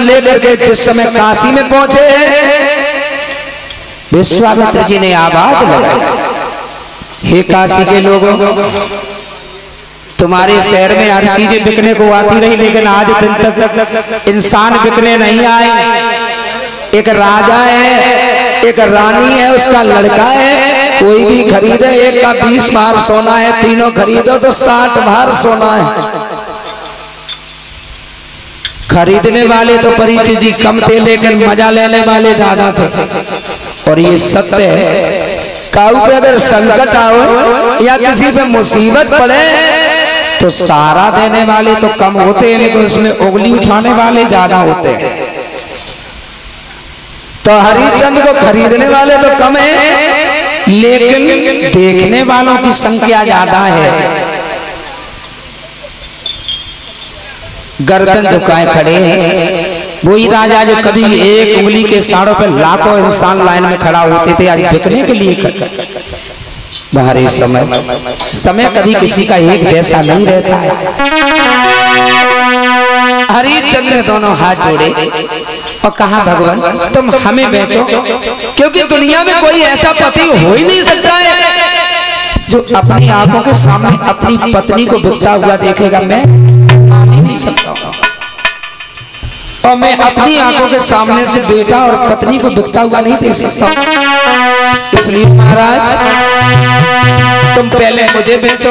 लेकर के जिस समय काशी में पहुंचे, विश्वामित्र जी ने आवाज लगाई, हे काशी के लोगों, तुम्हारे शहर में हर चीजें बिकने को आती रही, लेकिन आज दिन तक इंसान बिकने नहीं आए। एक राजा है, एक रानी है, उसका लड़का है, कोई भी खरीदे, एक का 20 भार सोना है, तीनों खरीदो तो 60 भार सोना है। खरीदने वाले तो परीक्षित जी कम थे, लेकिन मजा लेने वाले ज्यादा थे। और ये सत्य है, काऊ पे अगर संकट आओ या किसी पे मुसीबत पड़े तो सारा देने वाले तो कम होते हैं, लेकिन उसमें उंगली उठाने वाले ज्यादा होते हैं। तो हरिश्चंद्र को खरीदने वाले तो कम है, लेकिन देखने वालों की संख्या ज्यादा है। गर्दन झुकाए खड़े हैं वही राजा जो कभी एक उंगली के इशारों पर लाखों इंसान लाइन में खड़ा होते थे, आज बिकने के लिए खड़े। बाहरी समय कभी किसी का एक जैसा नहीं रहता है। हरिश्चंद्र ने दोनों हाथ जोड़े और कहा, भगवान तुम हमें बेचो, क्योंकि दुनिया में कोई ऐसा पति हो ही नहीं सकता है जो अपनी आंखों के सामने अपनी पत्नी को बिकता हुआ देखेगा। मैं मान ही नहीं सकता, और मैं अपनी आंखों के सामने से बेटा और पत्नी को बिकता हुआ नहीं देख सकता। इसलिए महाराज तुम पहले मुझे बेचो,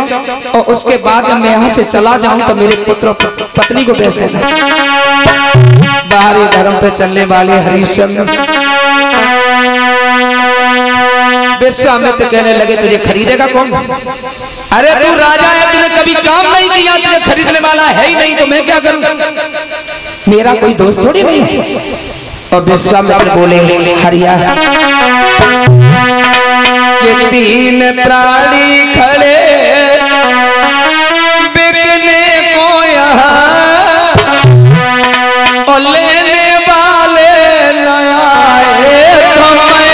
और उसके बाद जब मैं यहाँ से चला जाऊं तो मेरे पुत्र पत्नी को बेच देना। बाहरी धर्म पे चलने वाले हरिश्चंद्र विश्वामित्र कहने लगे, तुझे खरीदेगा कौन? अरे तू राजा है, तूने कभी काम नहीं किया, तुझे खरीदने वाला है ही नहीं, तो मैं क्या करूं? मेरा कोई दोस्त थोड़ी नहीं है। और विश्वामित्र बोले, हरिया ये 3 प्राणी खड़े बिकने को यहाँ, और लेने वाले न आए तो मैं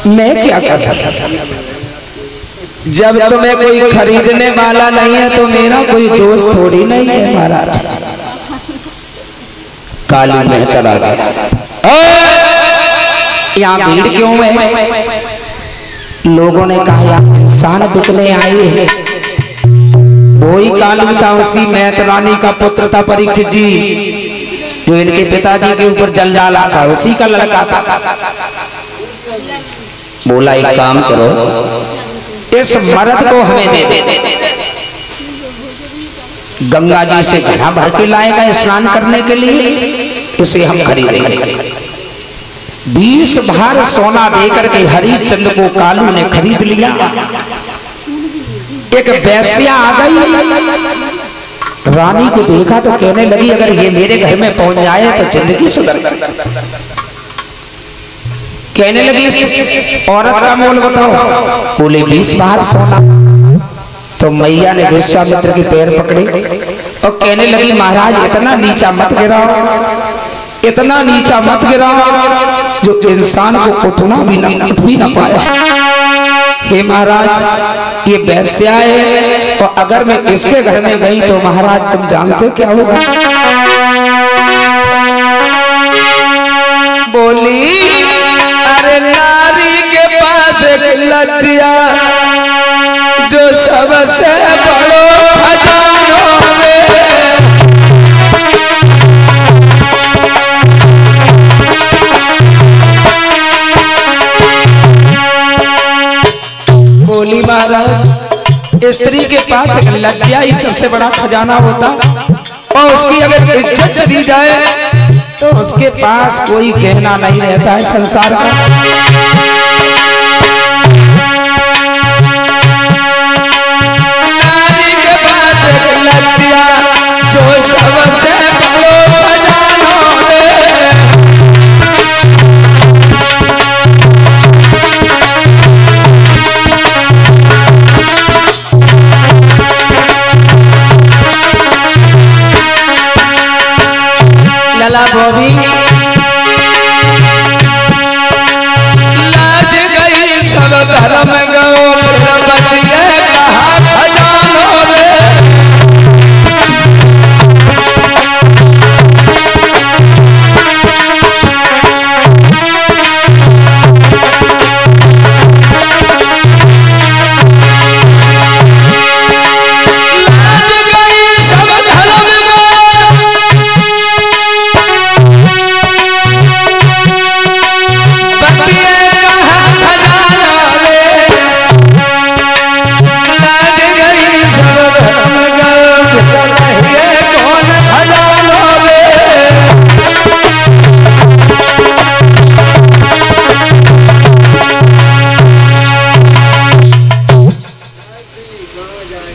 मैं क्या कर रहा? जब तुम्हें कोई खरीदने वाला नहीं है तो मेरा कोई दोस्त थोड़ी नहीं है महाराज। काली मेहतर आ गया, यहाँ भीड़ क्यों है? लोगों ने कहा यहाँ इंसान बिकने आए हैं। वही काली था, उसी मेहतरानी का पुत्र था परीक्षित जी, जो इनके पिताजी के ऊपर जल डाला था, उसी का लड़का था। बोला एक काम करो, इस मर्द को हमें दे दे। गंगा जी से घड़ा भर के लाएगा स्नान करने के लिए, उसे हम खरीदेंगे। 20 भार सोना देकर के हरिश्चंद्र को कालू ने खरीद लिया। एक वेश्या आ गई, रानी को देखा तो कहने लगी, अगर ये मेरे घर में पहुंच जाए तो जिंदगी सुधर गई। कहने लगी, इस औरत का मोल बताओ। बोले 20 भार सोना। तो मैया ने विश्वामित्र के पैर पकड़े और कहने लगी, महाराज इतना नीचा मत गिराओ, इतना नीचा मत गिराओ जो इंसान को उठ भी ना पाए। हे महाराज ये वैश्या है और अगर मैं इसके घर में गई तो महाराज तुम जानते क्या होगा। बोली अरे नारी के पास एक लज्जा जो सबसे बड़ो खजानों में। बोली महाराज स्त्री के पास एक लज्जा ही सबसे बड़ा खजाना होता और उसकी अगर इज्जत चली जाए तो उसके पास कोई गहना नहीं रहता है संसार का। नारी के पास एक लज्जा जो सबसे बड़ो खजानों में। लला बोबी लाज गई सब धर्म गो बचिए कहा खजानों में।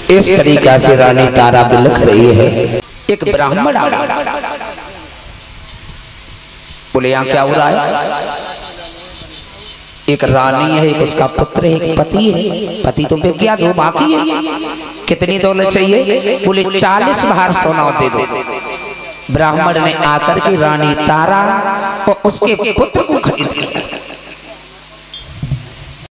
इस तरीका से रानी तारा बिलख रही है। एक ब्राह्मण आ बोले यहाँ क्या हो रहा है। एक रानी है, एक उसका पुत्र है, एक पति है। पति तुम पे क्या दो बाकी है, कितनी दौलत चाहिए। बोले 40 भार सोना दे दो। ब्राह्मण ने आकर के रानी तारा और उसके पुत्र को खरीद लिया।